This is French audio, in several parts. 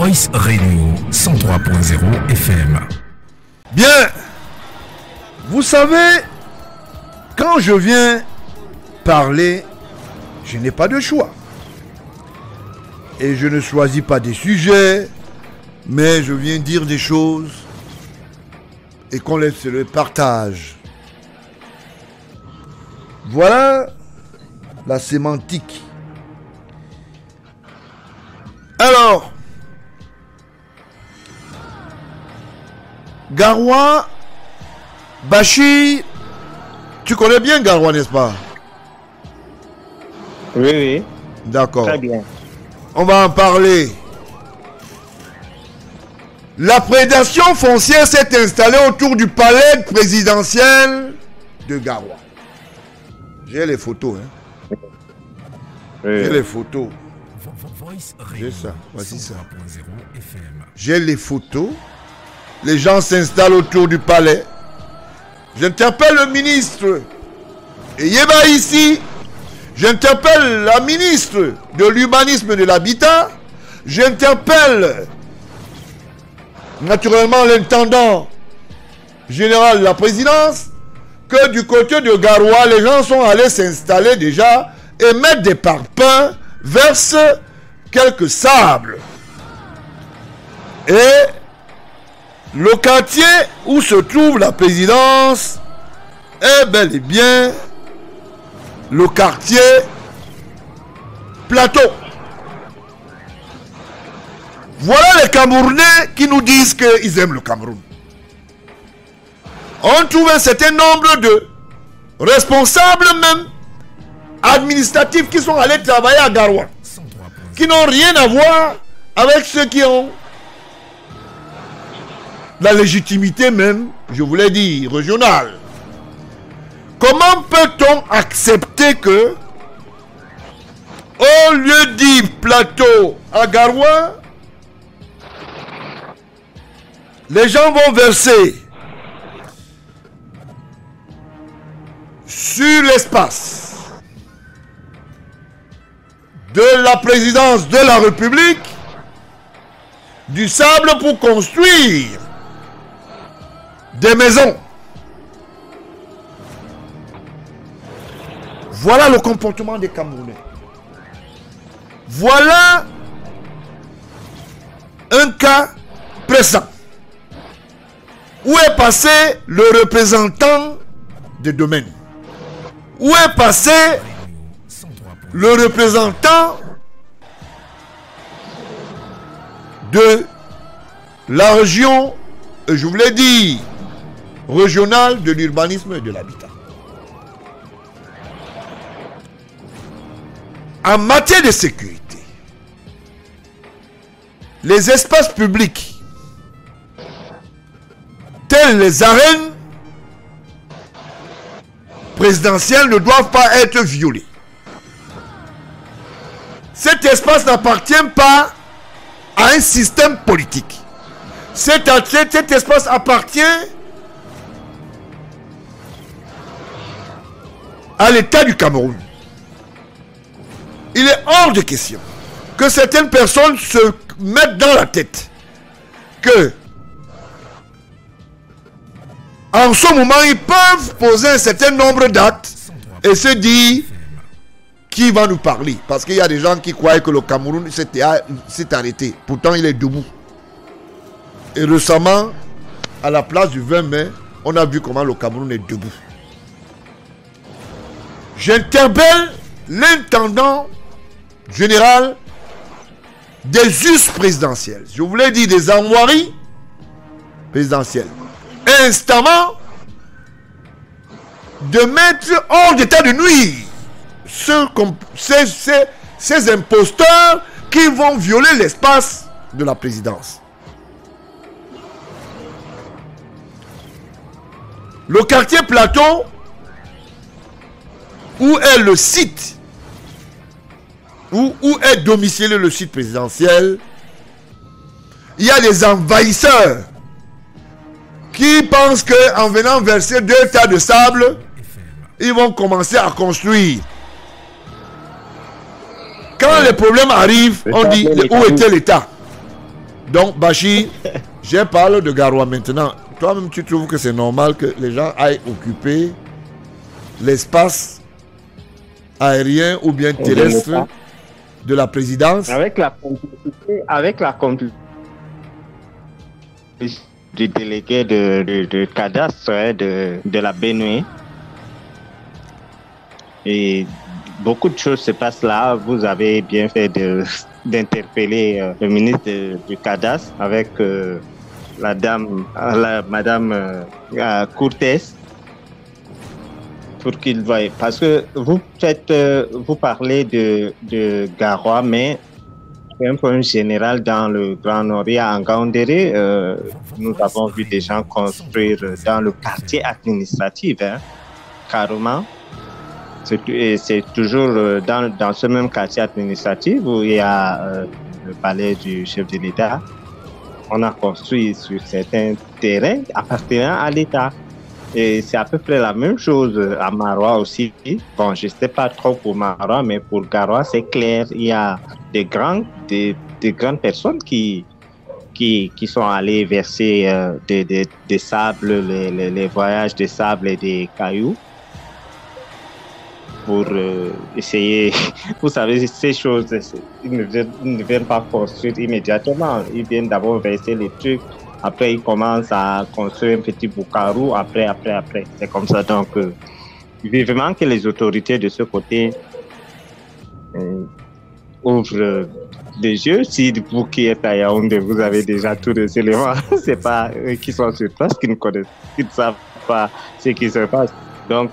Voice Radio 103.0 FM. Bien, vous savez, quand je viens parler, je n'ai pas de choix. Et je ne choisis pas des sujets, mais je viens dire des choses et qu'on laisse le partage. Voilà la sémantique. Alors, Garoua, Bachir, tu connais bien Garoua, n'est-ce pas? Oui, oui. D'accord. Très bien. On va en parler. La prédation foncière s'est installée autour du palais présidentiel de Garoua. J'ai les photos, hein. J'ai les photos. J'ai ça, voici ça. J'ai les photos. Les gens s'installent autour du palais. J'interpelle le ministre. Et Yéba ici. J'interpelle la ministre de l'urbanisme et de l'habitat. J'interpelle naturellement l'intendant général de la présidence. Que du côté de Garoua, les gens sont allés s'installer déjà et mettre des parpaings, versent quelques sables. Et le quartier où se trouve la présidence est bel et bien le quartier Plateau. Voilà les Camerounais qui nous disent qu'ils aiment le Cameroun. On trouve un certain nombre de responsables même administratifs qui sont allés travailler à Garoua, qui n'ont rien à voir avec ceux qui ont la légitimité même, je voulais dire, régionale. Comment peut-on accepter que, au lieu de dire Plateau à Garoua, les gens vont verser sur l'espace de la présidence de la République du sable pour construire des maisons? Voilà le comportement des Camerounais. Voilà un cas pressant. Où est passé le représentant des domaines? Où est passé le représentant de la région, je voulais dire, régionale de l'urbanisme et de l'habitat? En matière de sécurité, les espaces publics, tels les arènes présidentielles, ne doivent pas être violés. Cet espace n'appartient pas à un système politique. Cet espace appartient à l'État du Cameroun. Il est hors de question que certaines personnes se mettent dans la tête que en ce moment ils peuvent poser un certain nombre d'actes et se dire qui va nous parler, parce qu'il y a des gens qui croient que le Cameroun s'est arrêté, pourtant il est debout. Et récemment, à la place du 20 mai, on a vu comment le Cameroun est debout. J'interpelle l'intendant général des us présidentiels, je voulais dire des armoiries présidentielles, instamment de mettre hors d'état de nuire ces imposteurs qui vont violer l'espace de la présidence. Le quartier Plateau, où est le site, où est domicilié le site présidentiel, il y a des envahisseurs qui pensent qu'en venant verser 2 tas de sable, ils vont commencer à construire. Quand les problèmes arrivent, on dit où était l'État? Donc, Bachir, je parle de Garoua maintenant. Toi-même, tu trouves que c'est normal que les gens aillent occuper l'espace aérien ou bien terrestre de la présidence? Avec la complicité du délégué de cadastre de la Benue. Et beaucoup de choses se passent là. Vous avez bien fait d'interpeller le ministre du cadastre avec madame Cortés pour qu'il voie. Parce que vous parlez de Garoua, mais c'est un problème général dans le Grand Nord. À Ngaoundéré, nous avons vu des gens construire dans le quartier administratif, carrément. C'est toujours dans ce même quartier administratif où il y a le palais du chef de l'État. On a construit sur certains terrains appartenant à l'État. Et c'est à peu près la même chose à Maroua aussi. Bon, je ne sais pas trop pour Maroua, mais pour Garoua, c'est clair. Il y a des grandes personnes qui sont allées verser des sables, les voyages de sable et des cailloux pour essayer. Vous savez, ces choses, ils ne viennent pas construire immédiatement. Ils viennent d'abord verser les trucs. Après, ils commencent à construire un petit boucarou. Après. C'est comme ça. Donc, vivement que les autorités de ce côté ouvrent les yeux. Si vous qui êtes à Yaoundé, vous avez déjà tous les éléments, c'est pas eux qui sont sur place qui ne connaissent, qui ne savent pas ce qui se passe. Donc,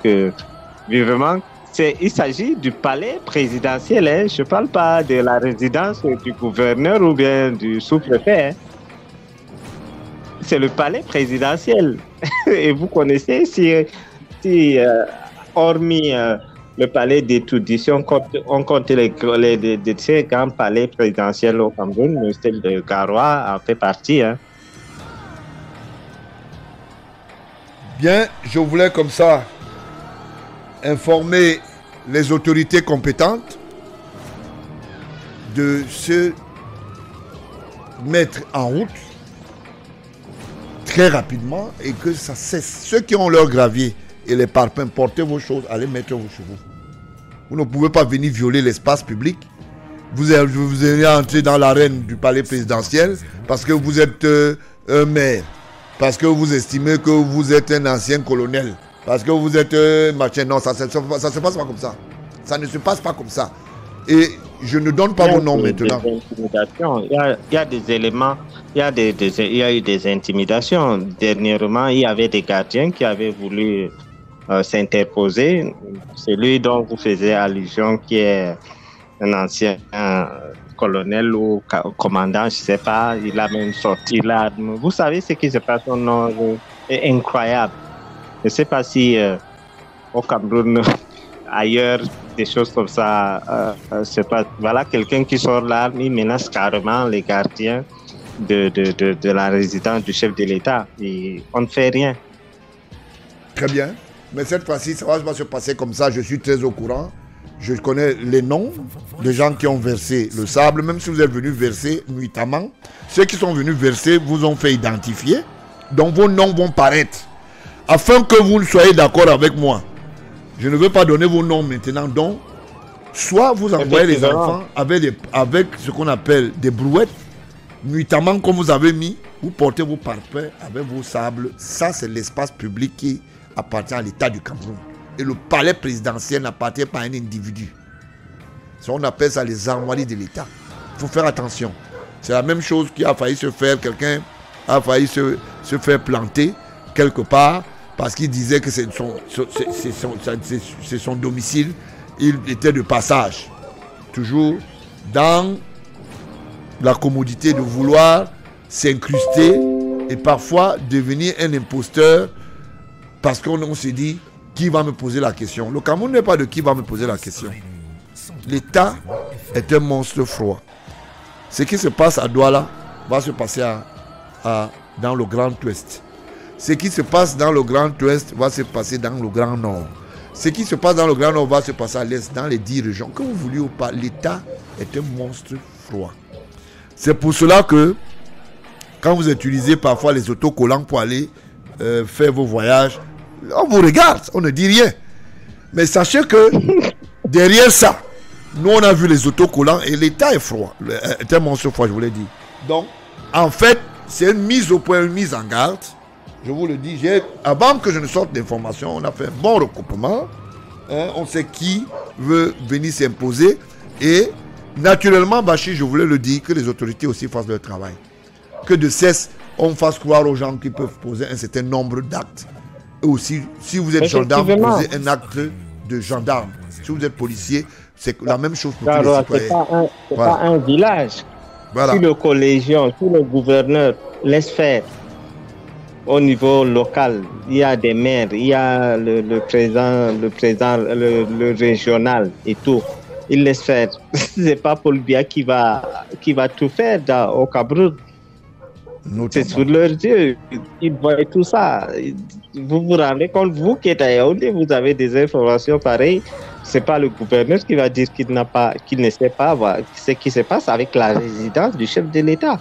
vivement, il s'agit du palais présidentiel. Hein. Je ne parle pas de la résidence du gouverneur ou bien du sous-préfet. Hein. C'est le palais présidentiel. Et vous connaissez, si hormis le palais d'étudiation, on compte les ces grands palais présidentiels au Cameroun, le style de Garoua en fait partie. Hein. Bien, je voulais comme ça informer les autorités compétentes de se mettre en route très rapidement et que ça cesse. Ceux qui ont leur gravier et les parpaings, portez vos choses, allez mettre vos chevaux. Vous ne pouvez pas venir violer l'espace public. Vous allez entrer dans l'arène du palais présidentiel parce que vous êtes un maire, parce que vous estimez que vous êtes un ancien colonel, parce que vous êtes machin. Non, ça se passe pas comme ça. Ça ne se passe pas comme ça. Et je ne donne pas vos noms maintenant. Il y a des éléments, il y a eu des intimidations. Dernièrement, il y avait des gardiens qui avaient voulu s'interposer. Celui dont vous faisiez allusion, qui est un ancien colonel ou commandant, je ne sais pas, il a même sorti l'arme. Vous savez ce qui se passe au Nord est incroyable. Je ne sais pas si au Cameroun, ailleurs, des choses comme ça se passent. Voilà quelqu'un qui sort l'arme, il menace carrément les gardiens de la résidence du chef de l'État. Et on ne fait rien. Très bien. Mais cette fois-ci, ça va se passer comme ça. Je suis très au courant. Je connais les noms des gens qui ont versé le sable. Même si vous êtes venus verser nuitamment, ceux qui sont venus verser vous ont fait identifier. Donc vos noms vont paraître. Afin que vous soyez d'accord avec moi. Je ne veux pas donner vos noms maintenant. Donc, soit vous envoyez les enfants avec ce qu'on appelle des brouettes, nuitamment comme vous avez mis, vous portez vos parpaings avec vos sables. Ça, c'est l'espace public qui appartient à l'État du Cameroun. Et le palais présidentiel n'appartient pas à un individu. Ça, on appelle ça les armoiries de l'État. Il faut faire attention. C'est la même chose qui a failli se faire. Quelqu'un a failli se faire planter quelque part parce qu'il disait que c'est son domicile. Il était de passage. Toujours dans la commodité de vouloir s'incruster et parfois devenir un imposteur parce qu'on s'est dit qui va me poser la question. Le Cameroun n'est pas de qui va me poser la question. L'État est un monstre froid. Ce qui se passe à Douala va se passer dans le Grand Ouest. Ce qui se passe dans le Grand Ouest va se passer dans le Grand Nord. Ce qui se passe dans le Grand Nord va se passer à l'Est, dans les 10 régions. Que vous vouliez ou pas, l'État est un monstre froid. C'est pour cela que quand vous utilisez parfois les autocollants pour aller faire vos voyages, on vous regarde, on ne dit rien. Mais sachez que derrière ça, nous on a vu les autocollants et l'État est froid, est un monstre froid, je vous l'ai dit. Donc, en fait, c'est une mise au point, une mise en garde. Je vous le dis, avant que je ne sorte d'informations, on a fait un bon recoupement. On sait qui veut venir s'imposer. Et naturellement, Bachir, je voulais le dire, que les autorités aussi fassent leur travail. Que de cesse, on fasse croire aux gens qui peuvent poser un certain nombre d'actes. Et aussi, si vous êtes gendarme, posez un acte de gendarme. Si vous êtes policier, c'est la même chose pour tous les citoyens. C'est pas un village. Voilà. Si le collégien, si le gouverneur laisse faire au niveau local, il y a des maires, il y a le président, le régional et tout. Il laisse faire. C'est pas Paul Biya qui va tout faire au Cameroun. C'est sous leurs yeux. Ils voient tout ça. Vous vous rendez compte, vous qui êtes à Yaoundé, vous avez des informations pareilles. C'est pas le gouverneur qui va dire qu'il ne sait pas ce qui se passe avec la résidence du chef de l'État.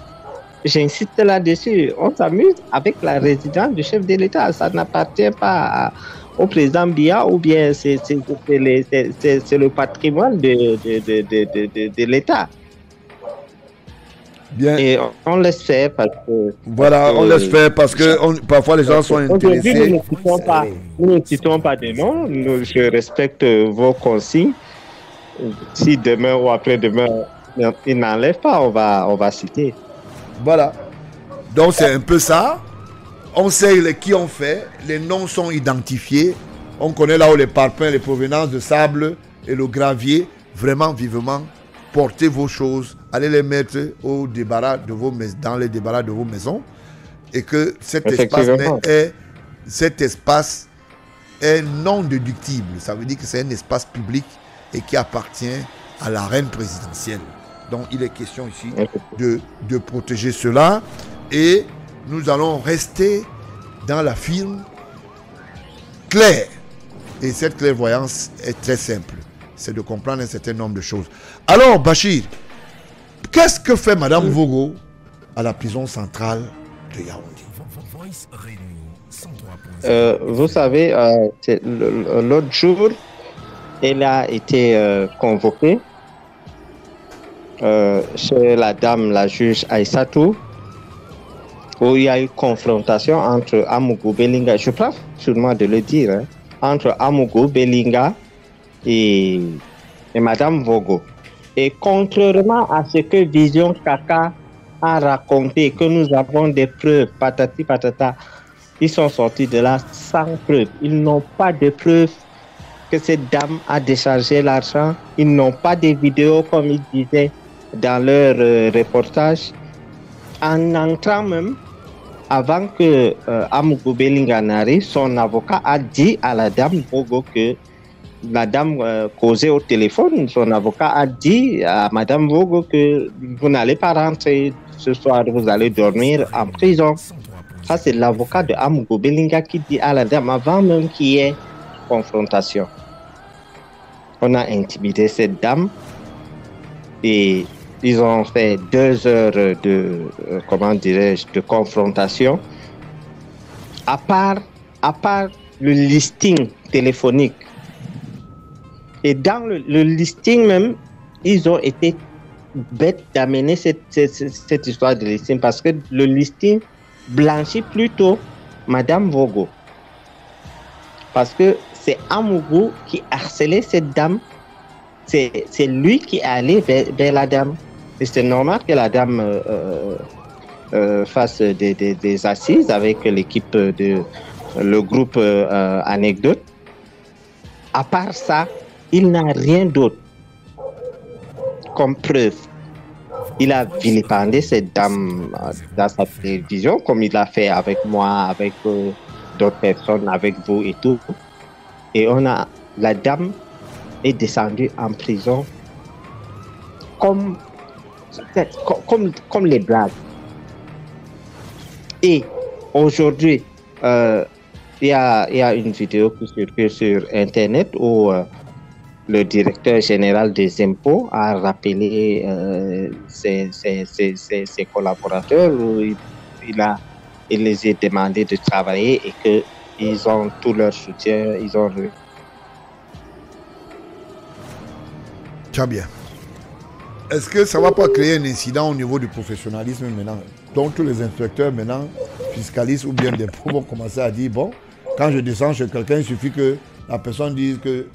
J'insiste là-dessus. On s'amuse avec la résidence du chef de l'État. Ça n'appartient pas au président Biya ou bien c'est le patrimoine de l'État. Bien. Et on laisse faire parce que... Voilà, on laisse faire parce que parfois les gens sont intéressés. Nous ne citons pas de nom. Je respecte vos consignes. Si demain ou après-demain, ils n'enlèvent pas, on va citer. Voilà. Donc c'est un peu ça. On sait qui ont fait. Les noms sont identifiés. On connaît là où les parpaings, les provenances de sable et le gravier. Vraiment, vivement, portez vos choses. Allez les mettre au débarras de dans les débarras de vos maisons. Et que cet espace est non déductible. Ça veut dire que c'est un espace public et qui appartient à la reine présidentielle. Donc il est question ici de protéger cela. Et nous allons rester dans la firme claire. Et cette clairvoyance est très simple. C'est de comprendre un certain nombre de choses. Alors, Bachir, qu'est-ce que fait Madame Vogo à la prison centrale de Yaoundé? Vous savez, l'autre jour, elle a été convoquée chez la dame, la juge Aïssatou, où il y a eu confrontation entre Amougou Belinga, je pense sûrement de le dire, hein, entre Amougou Belinga et Madame Vogo. Et contrairement à ce que Vision Kaka a raconté, que nous avons des preuves, patati patata, ils sont sortis de là sans preuve. Ils n'ont pas de preuves que cette dame a déchargé l'argent. Ils n'ont pas de vidéos comme ils disaient dans leur reportage. En entrant même, avant que Amougou Belinga n'arrive, son avocat a dit à la dame Vogo que la dame causait au téléphone. Son avocat a dit à Madame Vogo que vous n'allez pas rentrer ce soir, vous allez dormir en prison. Ça, c'est l'avocat de Amougou Belinga qui dit à la dame avant même qu'il y ait confrontation. On a intimidé cette dame et ils ont fait 2 heures de, de confrontation. À part le listing téléphonique. Et dans le listing même, ils ont été bêtes d'amener cette histoire de listing parce que le listing blanchit plutôt Madame Vogo. Parce que c'est Amougou qui harcelait cette dame. C'est lui qui est allé vers la dame. Et c'est normal que la dame fasse des assises avec l'équipe le groupe Anecdote. À part ça, il n'a rien d'autre comme preuve. Il a vilipendé cette dame dans sa télévision, comme il l'a fait avec moi, avec d'autres personnes, avec vous et tout. Et la dame est descendue en prison comme les blagues. Et aujourd'hui, il y a une vidéo qui circule sur Internet où le directeur général des impôts a rappelé ses collaborateurs où il les a demandé de travailler et qu'ils ont tout leur soutien, ils ont... Très bien. Est-ce que ça ne va pas créer un incident au niveau du professionnalisme maintenant? Donc tous les inspecteurs maintenant, fiscalistes ou bien des pros vont commencer à dire, bon, quand je descends chez quelqu'un, il suffit que la personne dise que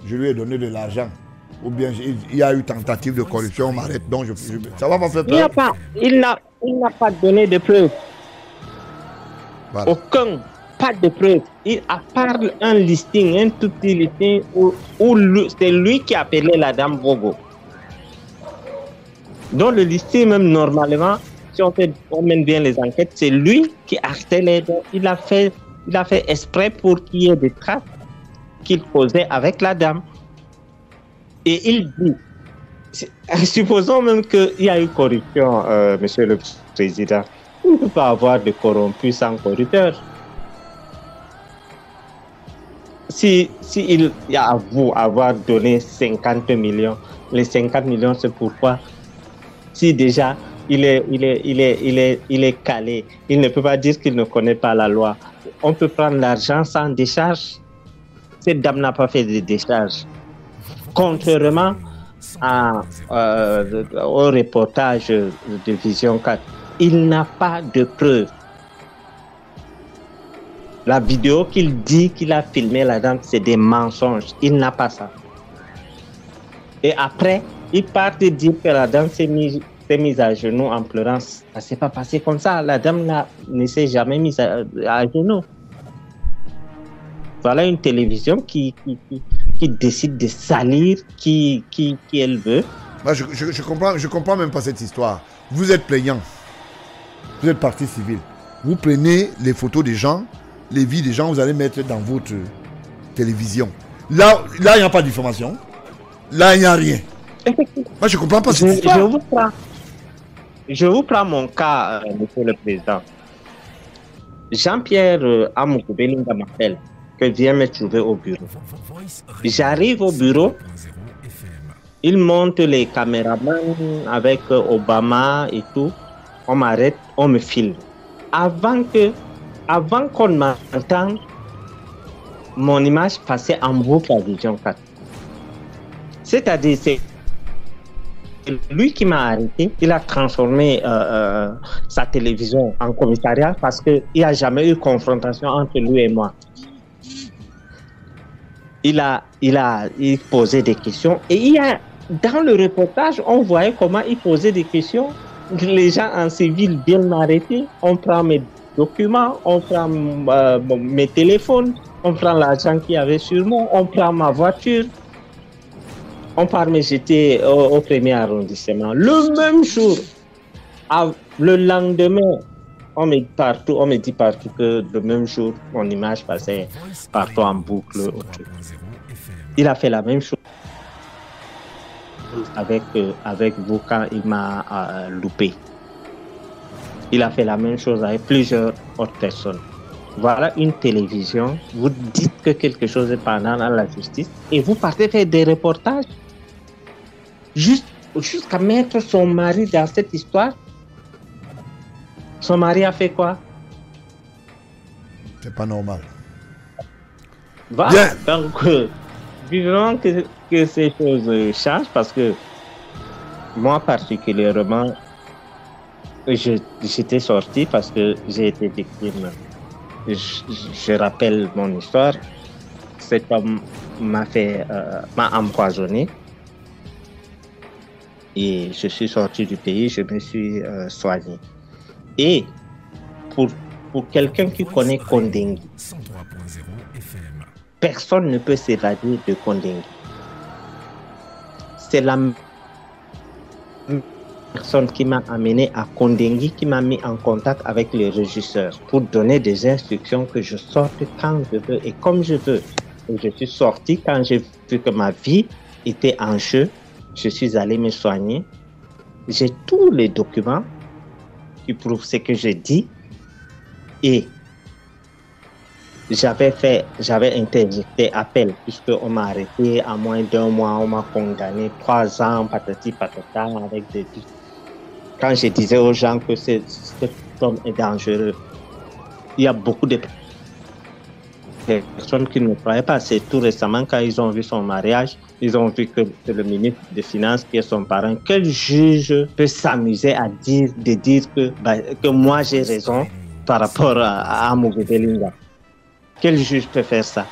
je lui ai donné de l'argent. Ou bien il y a eu tentative de corruption, on m'arrête. Donc ça va pas faire peur. Il n'a pas donné de preuves. Voilà. Pas de preuves. Il a parlé un listing, un tout petit listing où c'est lui qui appelait la dame Bogo. Dans le listing, même normalement, si on mène bien les enquêtes, c'est lui qui harcelait. Il a fait exprès pour qu'il y ait des traces qu'il causait avec la dame. Et il dit, supposons même qu'il y a eu corruption, Monsieur le Président, il ne peut pas avoir de corrompus sans corrupteur. Si il y a à vous avoir donné 50 millions, les 50 millions, c'est pourquoi? Si déjà il est calé, il ne peut pas dire qu'il ne connaît pas la loi. On peut prendre l'argent sans décharge. Cette dame n'a pas fait de décharge. Contrairement au reportage de Vision 4, il n'a pas de preuves. La vidéo qu'il dit qu'il a filmé la dame, c'est des mensonges. Il n'a pas ça. Et après, il part de dire que la dame s'est mise à genoux en pleurant. Ça ne s'est pas passé comme ça. La dame ne s'est jamais mise à genoux. Voilà une télévision qui décide de salir qui elle veut. Moi, je comprends même pas cette histoire. Vous êtes plaignant. Vous êtes partie civile. Vous prenez les photos des gens, les vies des gens, vous allez mettre dans votre télévision. Là, il n'y a pas d'information. Là, il n'y a rien. Moi, je ne comprends pas cette histoire. Je vous prends mon cas, Monsieur le Président. Jean-Pierre Amoukou Belinga m'appelle que vient me trouver au bureau. J'arrive au bureau, il monte les caméramans avec Obama et tout. On m'arrête, on me filme. Avant qu'on m'entende, mon image passait en boucle à Vision 4. C'est-à-dire, c'est lui qui m'a arrêté. Il a transformé sa télévision en commissariat parce qu'il n'y a jamais eu confrontation entre lui et moi. Il posait des questions et dans le reportage, on voyait comment il posait des questions. Les gens en civil viennent m'arrêter. On prend mes documents, on prend mes téléphones, on prend l'argent qu'il y avait sur moi, on prend ma voiture. On part me jeter au premier arrondissement. Le même jour, le lendemain, on me dit partout que le même jour, mon image passait partout en boucle. Il a fait la même chose avec vous quand il m'a loupé. Il a fait la même chose avec plusieurs autres personnes. Voilà une télévision, vous dites que quelque chose est pendant dans la justice et vous partez faire des reportages jusqu'à mettre son mari dans cette histoire. Son mari a fait quoi? C'est pas normal. Voilà, donc vivement que ces choses changent parce que moi particulièrement, j'étais sorti parce que j'ai été victime. Je rappelle mon histoire. Cet homme m'a empoisonné et je suis sorti du pays, je me suis soigné. Et pour quelqu'un qui connaît Kondengi, personne ne peut s'évader de Kondengi. C'est la personne qui m'a amené à Kondengi, qui m'a mis en contact avec les régisseurs pour donner des instructions que je sorte quand je veux et comme je veux. Et je suis sorti quand j'ai vu que ma vie était en jeu. Je suis allé me soigner. J'ai tous les documents qui prouvent ce que je dis et j'avais interjeté appel puisqu'on m'a arrêté à moins d'un mois, on m'a condamné 3 ans, patati patata, avec des... Quand je disais aux gens que cet homme est dangereux. Il y a beaucoup de personnes qui ne croyaient pas. C'est tout récemment quand ils ont vu son mariage, ils ont vu que le ministre des Finances, qui est son parrain, quel juge peut s'amuser à dire que moi j'ai raison par rapport à Amogo Belinga? Quel juge peut faire ça?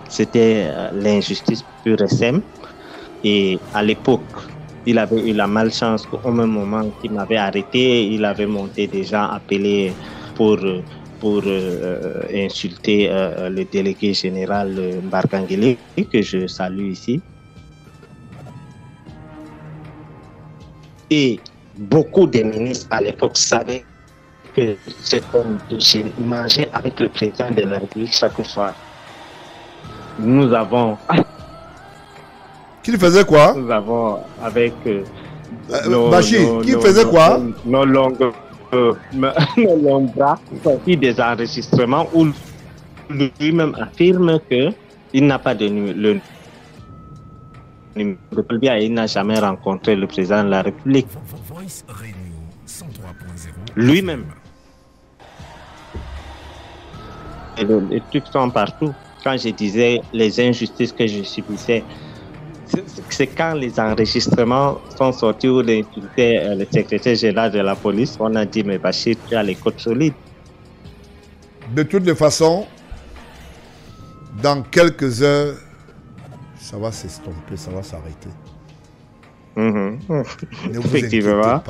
C'était l'injustice pure et simple. Et à l'époque, il avait eu la malchance qu'au même moment qu'il m'avait arrêté, il avait monté des gens appelés pour insulter le délégué général Mbarkangele, que je salue ici. Et beaucoup de ministres à l'époque savaient que cet homme mangeait avec le président de la République chaque soir. Nous avons... Qu'il faisait quoi? Nous avons avec... Bachir, qui faisait quoi? Nos longs bras sortis des enregistrements où lui-même affirme qu'il n'a pas de numéro de Colbia et il n'a jamais rencontré le président de la République. Lui-même. Et les trucs sont partout. Quand je disais les injustices que je subissais, c'est quand les enregistrements sont sortis où le secrétaire général de la police, on a dit, mais Bachir, tu as les côtes solides. De toutes les façons, dans quelques heures, ça va s'estomper, ça va s'arrêter. Ne vous inquiétez pas.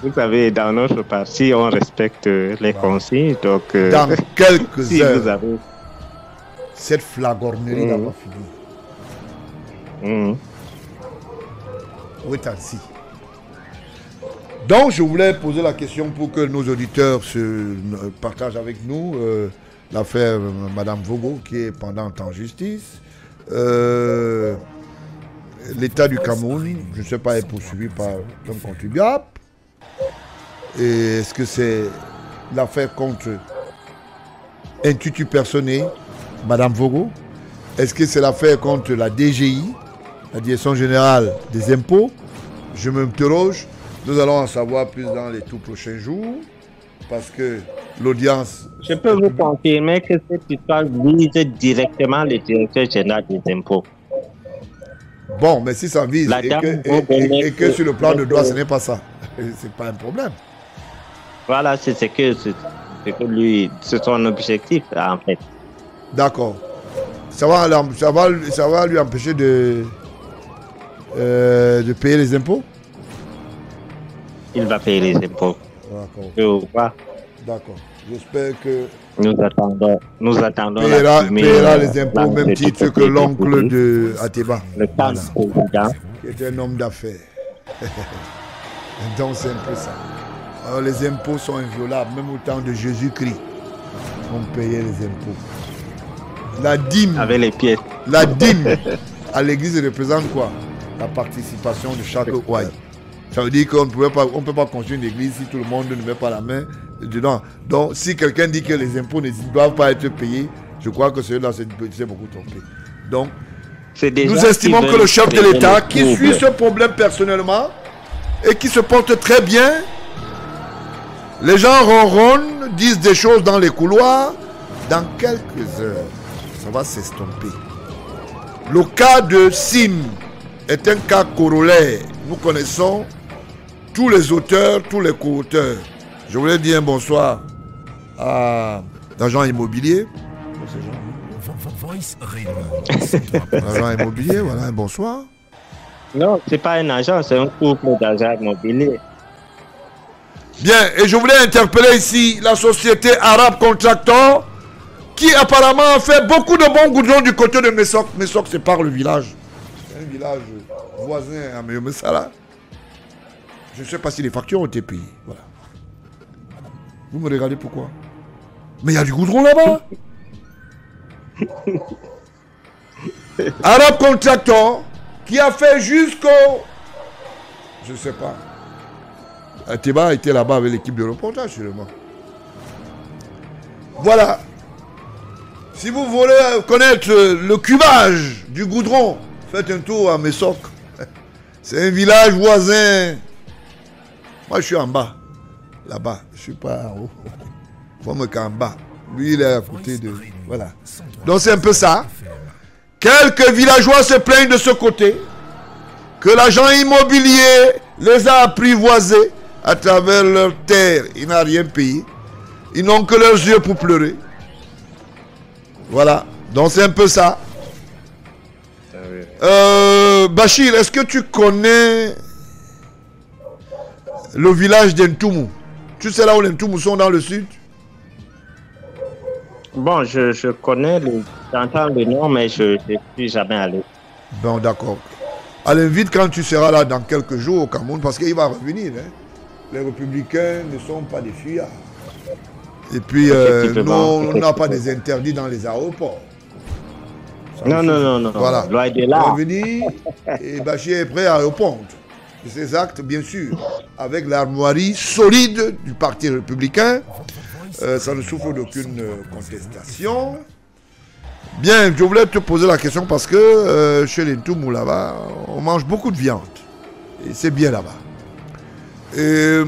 Vous savez, dans notre parti, on respecte les consignes. Donc, dans quelques si heures, vous avez... cette flagornerie n'a pas fini. Oui, ainsi. Donc, je voulais poser la question pour que nos auditeurs se partagent avec nous l'affaire Madame Vogo, qui est pendant en justice. L'État du Cameroun, je ne sais pas, est poursuivi par un contribuable. Et est-ce que c'est l'affaire contre Institut Personné, Madame Vogo? Est-ce que c'est l'affaire contre la DGI, la Direction Générale des Impôts? Je m'interroge. Nous allons en savoir plus dans les tout prochains jours, parce que l'audience... Je peux vous confirmer que cette histoire vise directement le directeur général des impôts. Bon, mais si ça vise et que sur le plan de droit, ce n'est pas ça, c'est pas un problème. Voilà, c'est que lui, c'est son objectif, en fait. D'accord. Ça va lui empêcher de payer les impôts? Il va payer les impôts. D'accord. D'accord. J'espère que... Nous attendons payera les impôts au même titre que l'oncle de Ateba. Le voilà. Qui est un homme d'affaires. Donc c'est un peu ça. Alors les impôts sont inviolables, même au temps de Jésus-Christ. On payait les impôts. La dîme. Avec les pieds. La dîme à l'église représente quoi? La participation de chaque ouaille. Ça veut dire qu'on ne peut pas construire une église si tout le monde ne met pas la main dedans. Donc, si quelqu'un dit que les impôts ne doivent pas être payés, je crois que celui-là s'est beaucoup trompé. Donc, nous estimons que le chef de l'État, qui suit ce problème personnellement et qui se porte très bien, les gens ronronnent, disent des choses dans les couloirs. Dans quelques heures, ça va s'estomper. Le cas de Sim est un cas corollaire. Nous connaissons tous les auteurs, tous les co-auteurs. Je voulais dire un bonsoir à l'agent immobilier. L'agent immobilier, voilà, un bonsoir. Non, c'est pas un agent, c'est un couple d'agents immobiliers. Bien, et je voulais interpeller ici la société Arabe Contractor qui apparemment a fait beaucoup de bons goudrons du côté de Messok. Messok, c'est par le village. C'est un village voisin à Messala. Je ne sais pas si les factures ont été payées. Voilà. Vous me regardez pourquoi? Mais il y a du goudron là-bas. Arabe Contractor qui a fait jusqu'au... Je ne sais pas. Ateba était là-bas avec l'équipe de reportage, sûrement. Voilà. Si vous voulez connaître le cubage du goudron, faites un tour à Messok. C'est un village voisin. Moi, je suis en bas. Là-bas, je ne suis pas en haut. Faut me qu'en bas. Lui, il est à côté de... Voilà. Donc, c'est un peu ça. Quelques villageois se plaignent de ce côté que l'agent immobilier les a apprivoisés à travers leurs terres. Il n'a rien payé. Ils n'ont que leurs yeux pour pleurer. Voilà. Donc, c'est un peu ça. Bachir, est-ce que tu connais le village d'Entoumou? Tu sais là où les Ntoumou sont dans le sud? Bon, je connais, j'entends le nom, mais je ne suis jamais allé. Bon, d'accord. Allez vite quand tu seras là dans quelques jours au Cameroun, parce qu'il va revenir. Hein. Les républicains ne sont pas des fuyards. Et puis, nous, on n'a pas des interdits dans les aéroports. Non. Voilà. Loin de là. Revenir, et Bachir est prêt à répondre. Ces actes, bien sûr, avec l'armoirie solide du Parti républicain. Ça ne souffre d'aucune contestation. Bien, je voulais te poser la question parce que chez les Ntoumou là-bas, on mange beaucoup de viande. Et c'est bien là-bas. Je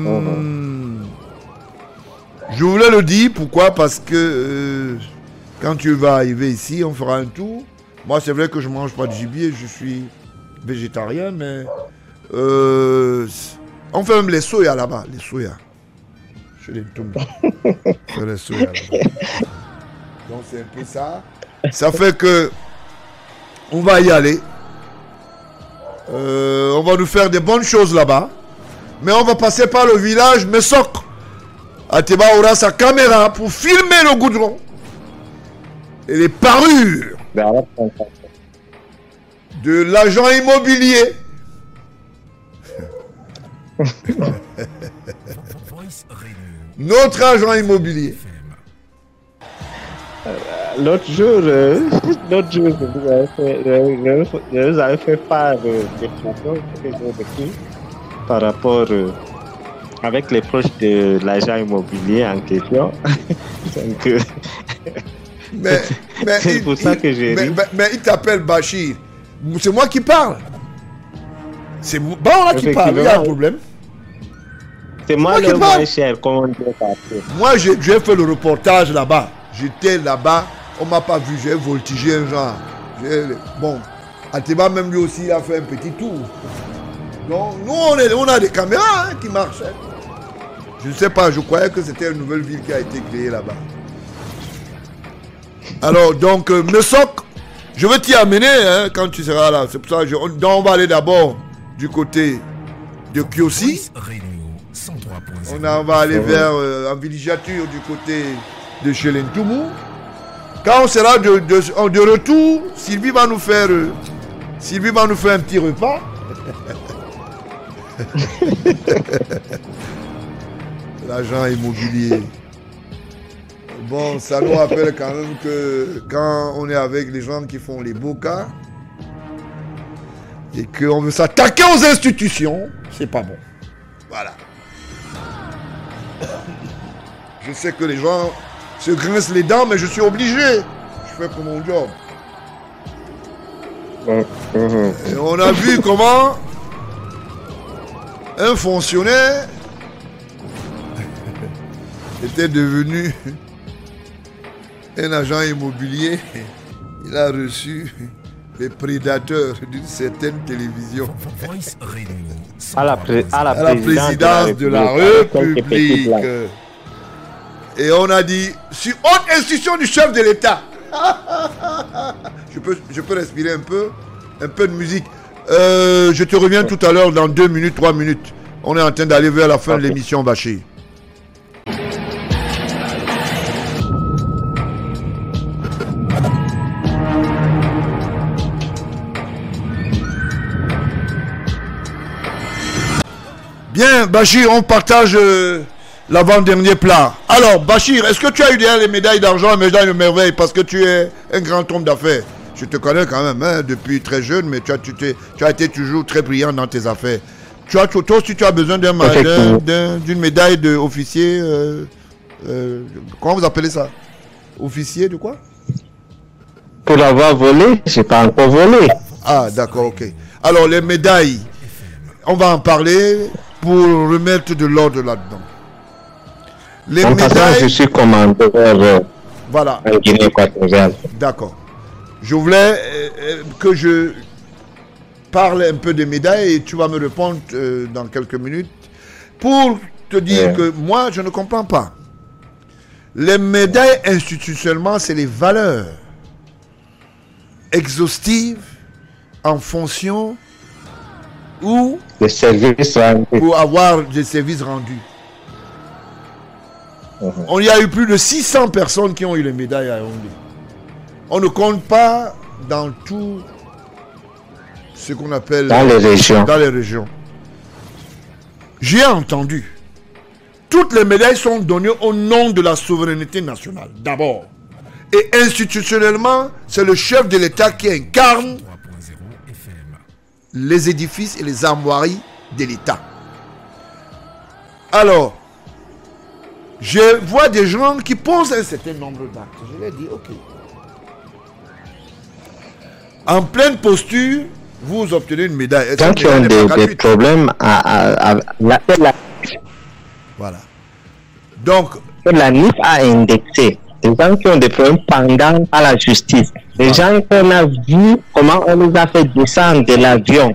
voulais le dire, pourquoi? Parce que quand tu vas arriver ici, on fera un tour. Moi, c'est vrai que je ne mange pas de gibier, je suis végétarien, mais on fait même les soya là-bas, les soya. Chez les Ntoumou. Les soya là-bas. Donc c'est un peu ça. Ça fait que on va y aller. On va nous faire des bonnes choses là-bas. Mais on va passer par le village Mesok. Ateba aura sa caméra pour filmer le goudron et les parures de l'agent immobilier. Notre agent immobilier. L'autre jour, je vous avais fait part de photos que j'ai vécues par rapport avec les proches de l'agent immobilier en question. Donc, c'est pour ça que j'ai ri. Mais il t'appelle Bachir. C'est moi qui parle. C'est bon là qui parle, il y a un problème. C'est moi le moins cher, comment on dit ça. Moi, j'ai fait le reportage là-bas. J'étais là-bas, on m'a pas vu, j'ai voltigé un genre. Bon, Ateba même lui aussi, il a fait un petit tour. Donc, nous, on a des caméras qui marchent. Je ne sais pas, je croyais que c'était une nouvelle ville qui a été créée là-bas. Alors, donc, Mesok, je vais t'y amener quand tu seras là. C'est pour ça donc on va aller d'abord du côté de Kiossi. On va aller vers en villégiature du côté de chez les Ntoumou. Quand on sera de retour, Sylvie va nous faire un petit repas. L'agent immobilier. Bon, ça nous rappelle quand même que quand on est avec les gens qui font les beaux cas et qu'on veut s'attaquer aux institutions, c'est pas bon. Voilà. Je sais que les gens se grincent les dents, mais je suis obligé. Je fais pour mon job. Et on a vu comment un fonctionnaire était devenu un agent immobilier. Il a reçu les prédateurs d'une certaine télévision à la présidence de la République. Et on a dit, sur haute institution du chef de l'État. Je peux respirer un peu de musique. Je te reviens tout à l'heure dans 2 minutes, 3 minutes. On est en train d'aller vers la fin de l'émission, Bachir. Bien, Bachir, on partage l'avant-dernier plat. Alors, Bachir, est-ce que tu as eu derrière les médailles d'argent et médailles de merveille parce que tu es un grand homme d'affaires? Je te connais quand même depuis très jeune, mais tu as été toujours très brillant dans tes affaires. Toi aussi, tu as besoin d'une médaille d'officier. Comment vous appelez ça? Officier de quoi? Pour avoir volé, je n'ai pas encore volé. Ah, d'accord, ok. Alors, les médailles, on va en parler pour remettre de l'ordre là-dedans. Les En passant, médailles... je suis commandeur Voilà. en Guinée équatoriale. D'accord. Je voulais que je parle un peu des médailles et tu vas me répondre dans quelques minutes pour te dire que moi, je ne comprends pas. Les médailles institutionnellement, c'est les valeurs exhaustives en fonction ou Le service pour avoir des services rendus. On y a eu plus de 600 personnes qui ont eu les médailles à Yaoundé. On ne compte pas dans tout ce qu'on appelle dans les régions. Dans les régions. J'ai entendu. Toutes les médailles sont données au nom de la souveraineté nationale, d'abord. Et institutionnellement, c'est le chef de l'État qui incarne les édifices et les armoiries de l'État. Alors, je vois des gens qui posent un certain nombre d'actes. Je leur dis, ok. En pleine posture, vous obtenez une médaille. Quand tu as des problèmes Voilà. Donc, la NIF a indexé des gens qui ont des problèmes pendant à la justice. Des gens qu'on a vu comment on les a fait descendre de l'avion.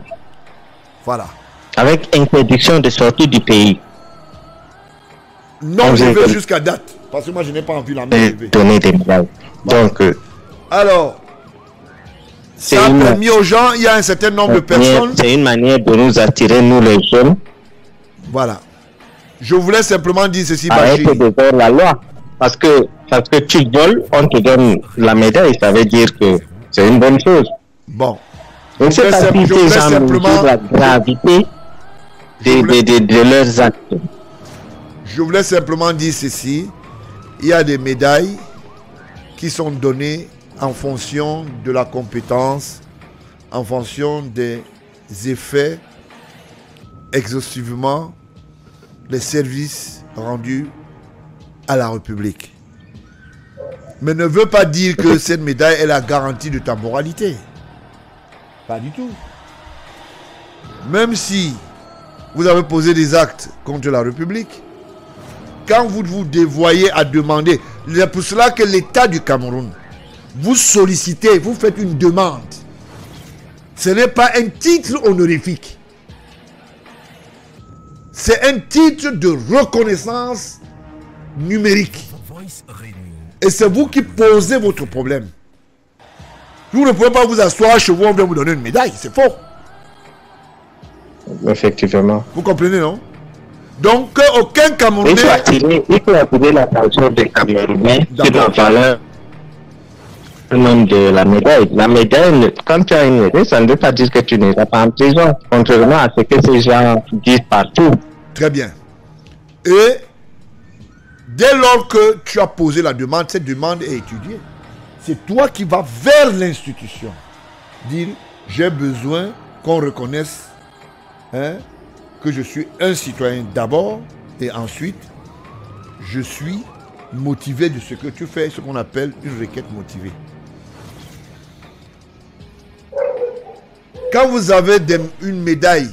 Voilà. Avec interdiction de sortie du pays. Non, je vais jusqu'à date. Parce que moi, je n'ai pas envie de la donner des médailles. Donc, alors, ça a permis aux gens, il y a un certain nombre de personnes. C'est une manière de nous attirer, nous les jeunes. Voilà. Je voulais simplement dire ceci, Arrête Bachir. de faire la loi. Parce que tu voles, on te donne la médaille. Ça veut dire que c'est une bonne chose. Bon. Donc, c'est pas si ces gens mesurent la gravité de leurs actes. Je voulais simplement dire ceci. Il y a des médailles qui sont données en fonction de la compétence, en fonction des effets exhaustivement des services rendus à la République. Mais ne veut pas dire que cette médaille est la garantie de ta moralité. Pas du tout. Même si vous avez posé des actes contre la République, quand vous vous dévoyez à demander, c'est pour cela que l'État du Cameroun, vous sollicitez, vous faites une demande. Ce n'est pas un titre honorifique. C'est un titre de reconnaissance numérique. Et c'est vous qui posez votre problème. Vous ne pouvez pas vous asseoir chez vous, on vient vous donner une médaille. C'est faux. Effectivement. Vous comprenez, non? Donc, aucun Camerounais... Il faut attirer l'attention des Camerounais sur la valeur nom de la médaille. La médaille, quand tu as une médaille, ça ne veut pas dire que tu n'es pas en prison, contrairement à ce que ces gens disent partout. Très bien. Et dès lors que tu as posé la demande, cette demande est étudiée. C'est toi qui vas vers l'institution. Dire, j'ai besoin qu'on reconnaisse que je suis un citoyen d'abord et ensuite, je suis motivé de ce que tu fais, ce qu'on appelle une requête motivée. Quand vous avez une médaille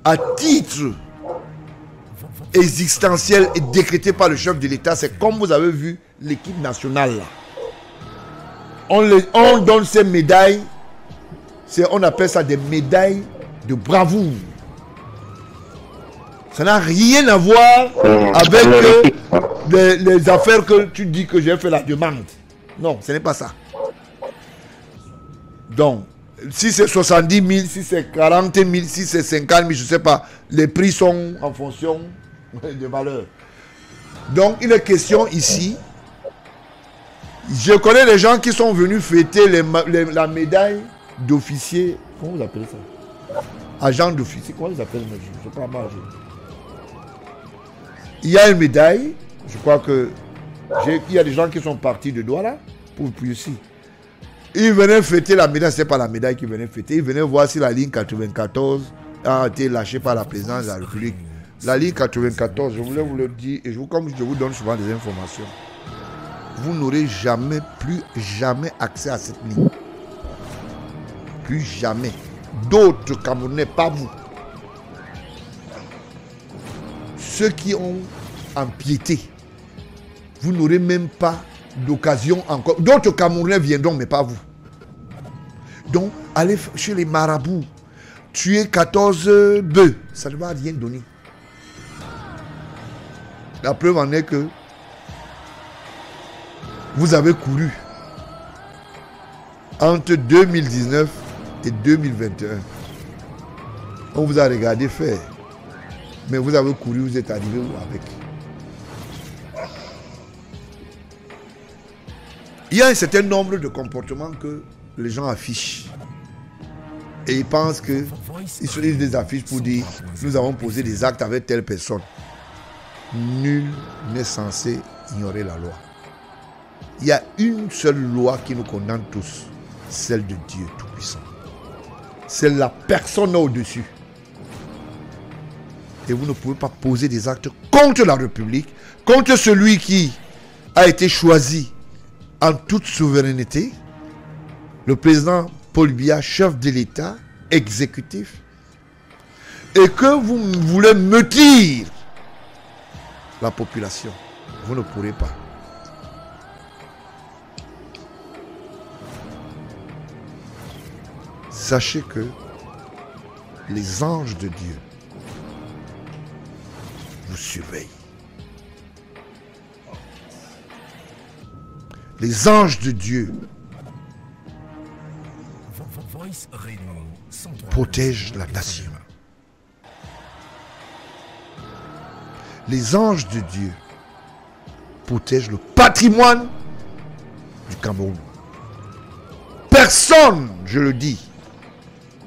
à titre existentiel et décrété par le chef de l'État, c'est comme vous avez vu l'équipe nationale là. On donne ces médailles, on appelle ça des médailles de bravoure. Ça n'a rien à voir avec les affaires que tu dis que j'ai fait la demande. Non, ce n'est pas ça. Donc, si c'est 70 000, si c'est 40 000, si c'est 50 000, je ne sais pas. Les prix sont en fonction de valeur. Donc, il est question ici. Je connais des gens qui sont venus fêter la médaille d'officier. Comment vous appelez ça? Agent d'officier. Comment ils appellent? Je ne sais pas manger. Il y a une médaille. Je crois que il y a des gens qui sont partis de Douala pour ici. Ils venaient fêter la médaille, ce n'est pas la médaille qu'ils venaient fêter. Ils venaient voir si la ligne 94 a été lâchée par la présidence de la République. La ligne 94, je voulais vous le dire, et comme je vous donne souvent des informations, vous n'aurez plus jamais accès à cette ligne. Plus jamais. D'autres Camerounais, pas vous. Ceux qui ont empiéter. Vous n'aurez même pas d'occasion encore. D'autres Camerounais viendront, mais pas vous. Donc, allez chez les marabouts, tuer 14 bœufs, ça ne va rien donner. La preuve en est que vous avez couru entre 2019 et 2021. On vous a regardé faire. Mais vous avez couru, vous êtes arrivé où avec? Il y a un certain nombre de comportements que les gens affichent. Et ils pensent qu'ils utilisent des affiches pour dire nous avons posé des actes avec telle personne. Nul n'est censé ignorer la loi. Il y a une seule loi qui nous condamne tous, celle de Dieu Tout-Puissant. C'est la personne au-dessus. Et vous ne pouvez pas poser des actes contre la République, contre celui qui a été choisi en toute souveraineté, le président Paul Biya, chef de l'État, exécutif, et que vous voulez mentir la population. Vous ne pourrez pas. Sachez que les anges de Dieu vous surveillent. Les anges de Dieu protègent la nation. Les anges de Dieu protègent le patrimoine du Cameroun. Personne, je le dis,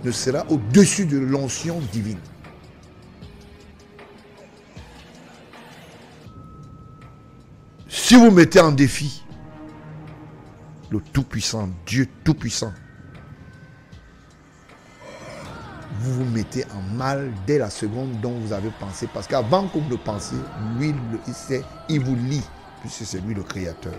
ne sera au-dessus de l'onction divine. Si vous mettez en défi le Tout-Puissant, Dieu Tout-Puissant, vous vous mettez en mal dès la seconde dont vous avez pensé. Parce qu'avant que vous le pensiez, lui, il vous lit, puisque c'est lui le Créateur.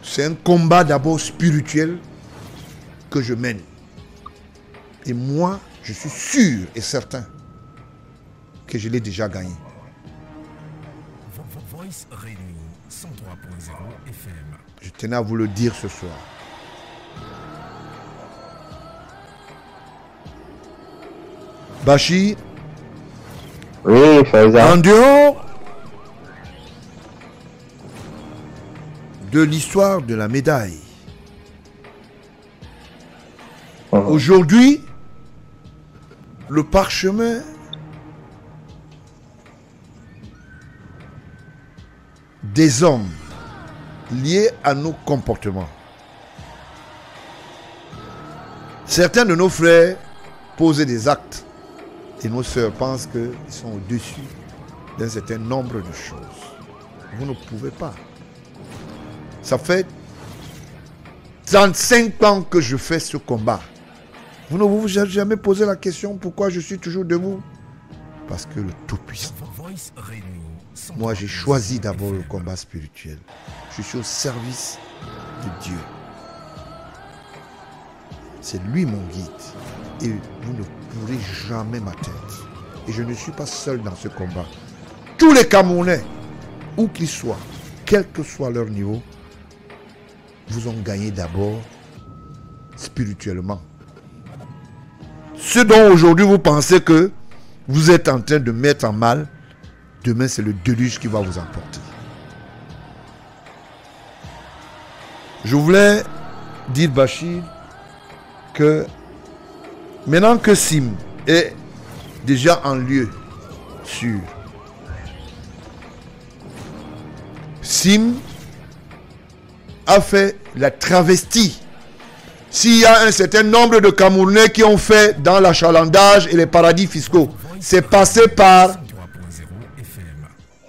C'est un combat d'abord spirituel que je mène. Et moi, je suis sûr et certain que je l'ai déjà gagné. Je tenais à vous le dire ce soir. Bachir, Oui, Faiza. en dehors de l'histoire de la médaille, aujourd'hui, le parchemin des hommes liés à nos comportements. Certains de nos frères posent des actes et nos sœurs pensent qu'ils sont au-dessus d'un certain nombre de choses. Vous ne pouvez pas. Ça fait 35 ans que je fais ce combat. Vous ne vous avez jamais posé la question pourquoi je suis toujours debout? Parce que le Tout-Puissant. Moi, j'ai choisi d'abord le combat spirituel. Je suis au service de Dieu. C'est lui mon guide. Et vous ne pourrez jamais m'atteindre. Et je ne suis pas seul dans ce combat. Tous les Camerounais, où qu'ils soient, quel que soit leur niveau, vous ont gagné d'abord spirituellement. Ce dont aujourd'hui vous pensez que vous êtes en train de mettre en mal, demain c'est le déluge qui va vous emporter. Je voulais dire, Bachir, que maintenant que Sim est déjà en lieu sûr, Sim a fait la travestie. S'il y a un certain nombre de Camerounais qui ont fait dans l'achalandage et les paradis fiscaux, c'est passé par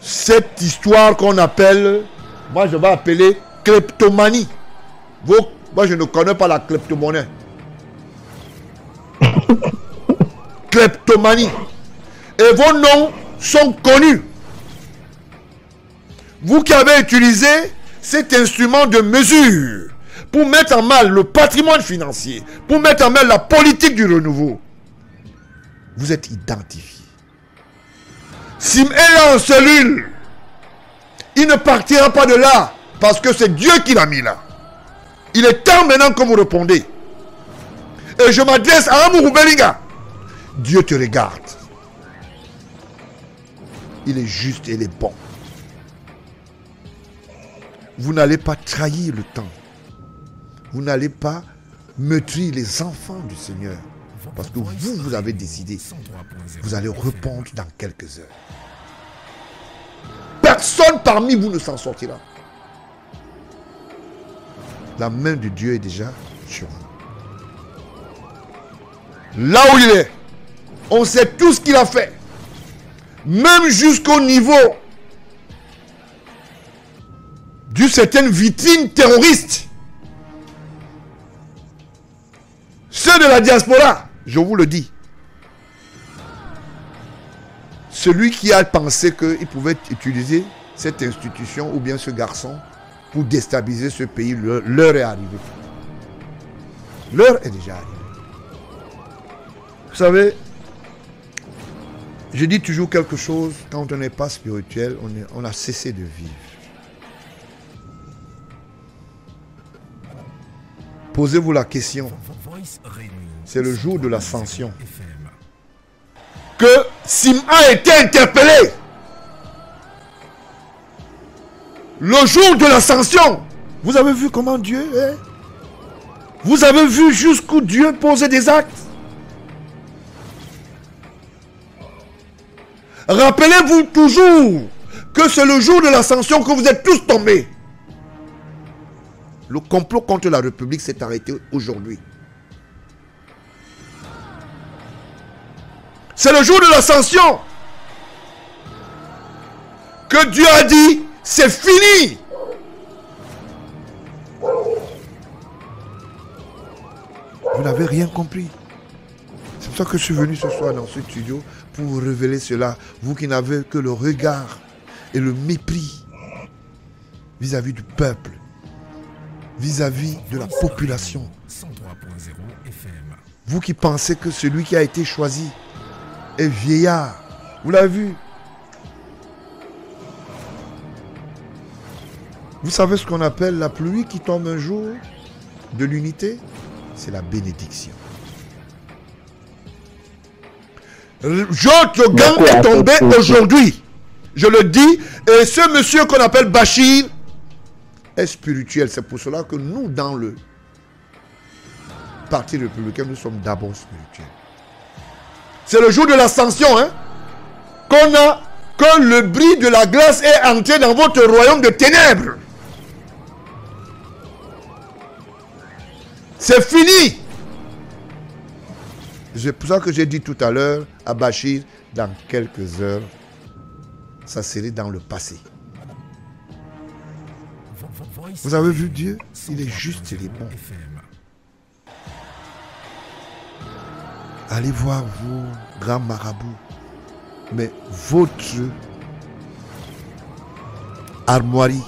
cette histoire qu'on appelle, moi je vais appeler kleptomanie. Moi je ne connais pas la kleptomonnaie. Kleptomanie. Et vos noms sont connus. Vous qui avez utilisé cet instrument de mesure pour mettre en mal le patrimoine financier, pour mettre en mal la politique du renouveau, Vous êtes identifié. Sim est là en cellule. Il ne partira pas de là parce que c'est Dieu qui l'a mis là. Il est temps maintenant que vous répondez. Et je m'adresse à Amourou Belinga. Dieu te regarde. Il est juste et il est bon. Vous n'allez pas trahir le temps. Vous n'allez pas meurtrir les enfants du Seigneur. Parce que vous avez décidé. Vous allez répondre dans quelques heures. Personne parmi vous ne s'en sortira. La main de Dieu est déjà sur vous. Là où il est, on sait tout ce qu'il a fait. Même jusqu'au niveau d'une certaine vitrine terroriste. Ceux de la diaspora, je vous le dis. Celui qui a pensé qu'il pouvait utiliser cette institution ou bien ce garçon pour déstabiliser ce pays, l'heure est arrivée. L'heure est déjà arrivée. Vous savez, je dis toujours quelque chose, quand on n'est pas spirituel, on a cessé de vivre. Posez-vous la question. C'est le jour de l'ascension. Que Sim a été interpellé. Le jour de l'ascension. Vous avez vu comment Dieu est? Vous avez vu jusqu'où Dieu posait des actes? Rappelez-vous toujours que c'est le jour de l'ascension que vous êtes tous tombés. Le complot contre la République s'est arrêté aujourd'hui. C'est le jour de l'ascension que Dieu a dit, c'est fini. Vous n'avez rien compris. C'est pour ça que je suis venu ce soir dans ce studio pour vous révéler cela. Vous qui n'avez que le regard et le mépris vis-à-vis du peuple, vis-à-vis de la population. Vous qui pensez que celui qui a été choisi est vieillard. Vous l'avez vu? Vous savez ce qu'on appelle la pluie qui tombe un jour de l'unité? C'est la bénédiction. Votre gang est tombé aujourd'hui. Je le dis. Et ce monsieur qu'on appelle Bachir est spirituel. C'est pour cela que nous, dans le Parti républicain, nous sommes d'abord spirituels. C'est le jour de l'ascension, hein, que le bris de la glace est entré dans votre royaume de ténèbres. C'est fini. C'est pour ça que j'ai dit tout à l'heure à Bachir, dans quelques heures, ça serait dans le passé. Vous avez vu Dieu? Il est juste, il est bon. Allez voir vos grands marabouts. Mais votre armoirie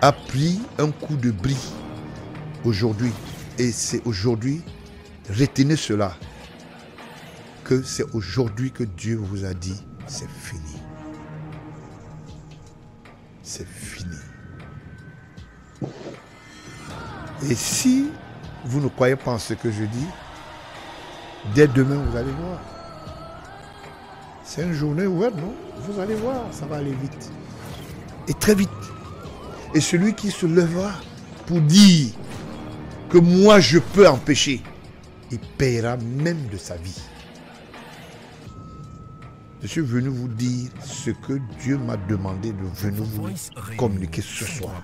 a pris un coup de bris aujourd'hui. Et c'est aujourd'hui, retenez cela, que c'est aujourd'hui que Dieu vous a dit, c'est fini. C'est fini. Et si vous ne croyez pas en ce que je dis, dès demain, vous allez voir. C'est une journée ouverte, non? Vous allez voir, ça va aller vite. Et très vite. Et celui qui se lèvera pour dire que moi je peux empêcher, il paiera même de sa vie. Je suis venu vous dire ce que Dieu m'a demandé de venir vous communiquer ce soir.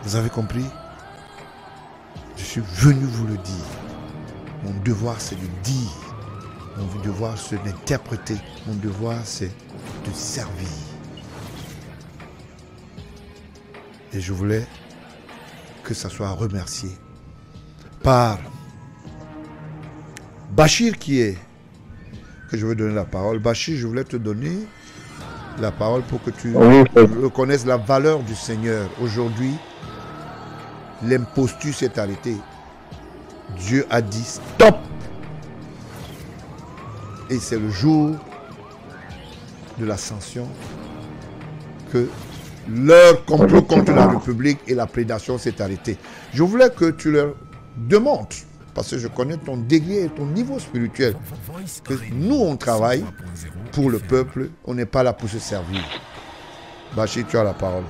Vous avez compris? Je suis venu vous le dire. Mon devoir, c'est de dire. Mon devoir, c'est d'interpréter. Mon devoir, c'est de servir. Et je voulais que ça soit remercié par Bachir qui est, que je veux donner la parole. Bachir, je voulais te donner la parole pour que tu reconnaisses la valeur du Seigneur. Aujourd'hui, l'imposture s'est arrêtée. Dieu a dit stop. Et c'est le jour de l'ascension que leur complot contre la République et la prédation s'est arrêté. Je voulais que tu leur demandes, parce que je connais ton degré et ton niveau spirituel, que nous on travaille pour le peuple, on n'est pas là pour se servir. Bachir, tu as la parole.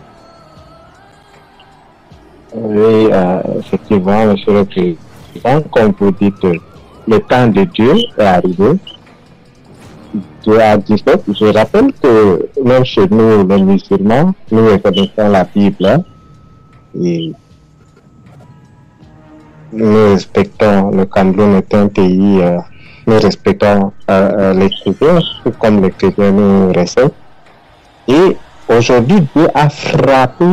Oui, effectivement, monsieur le président, comme vous dites, le temps de Dieu est arrivé. Dieu a dit ça. Je rappelle que même chez nous, les musulmans, nous reconnaissons la Bible, hein, et nous respectons, le Cameroun est un pays, nous respectons les chrétiens, tout comme les chrétiens nous respectent. Et aujourd'hui, Dieu a frappé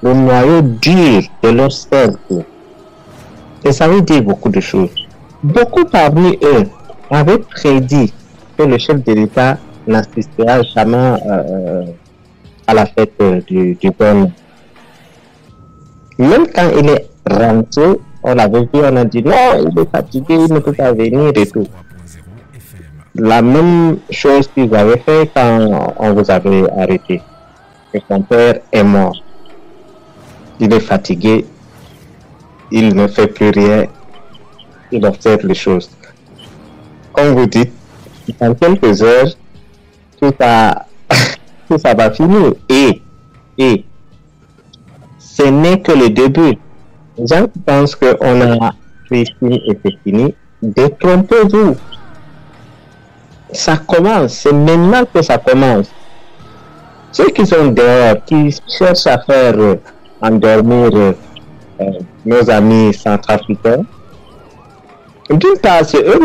le noyau dur de leur cercle. Et ça veut dire beaucoup de choses. Beaucoup parmi eux avaient prédit que le chef de l'État n'assistera jamais à la fête du bon. Même quand il est rentré, on l'avait vu, on a dit non, il est fatigué, il ne peut pas venir et tout. La même chose qu'ils avaient fait quand on vous avait arrêté. Et son père est mort. Il est fatigué, il ne fait plus rien, il observe les choses. Comme vous dites, dans quelques heures, tout ça va finir. Et ce n'est que le début. Les gens qui pensent qu'on a réussi et c'est fini, détrompez-vous. Ça commence, c'est maintenant que ça commence. Ceux qui sont dehors, qui cherchent à faire endormir nos amis centrafricains, d'une part, c'est eux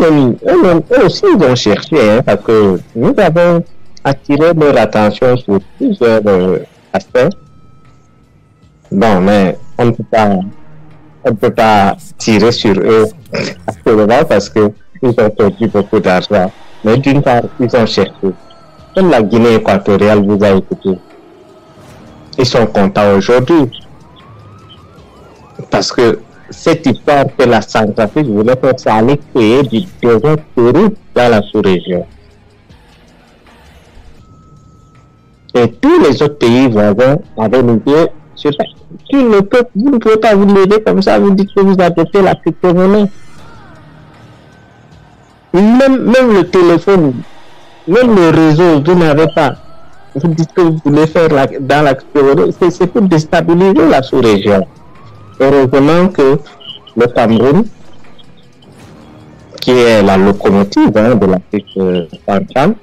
aussi ils ont cherché, hein, parce que nous avons attiré leur attention sur plusieurs aspects. Bon, mais on ne peut pas tirer sur eux actuellement parce que ils ont perdu beaucoup d'argent. Mais d'une part, ils ont cherché. Comme la Guinée équatoriale vous a écouté. Ils sont contents aujourd'hui. Parce que cette histoire que la Centrafrique voulait faire, ça allait créer du désordre terrible dans la sous-région. Et tous les autres pays voisins avaient l'idée sur ça. Vous ne pouvez pas vous lever comme ça, vous dites que vous adoptez la crypto-monnaie. Même le téléphone, même le réseau, vous n'avez pas. Vous dites que vous voulez faire dans la crypto-monnaie, c'est pour déstabiliser la sous-région. Heureusement que le Cameroun, qui est la locomotive de l'Afrique centrale,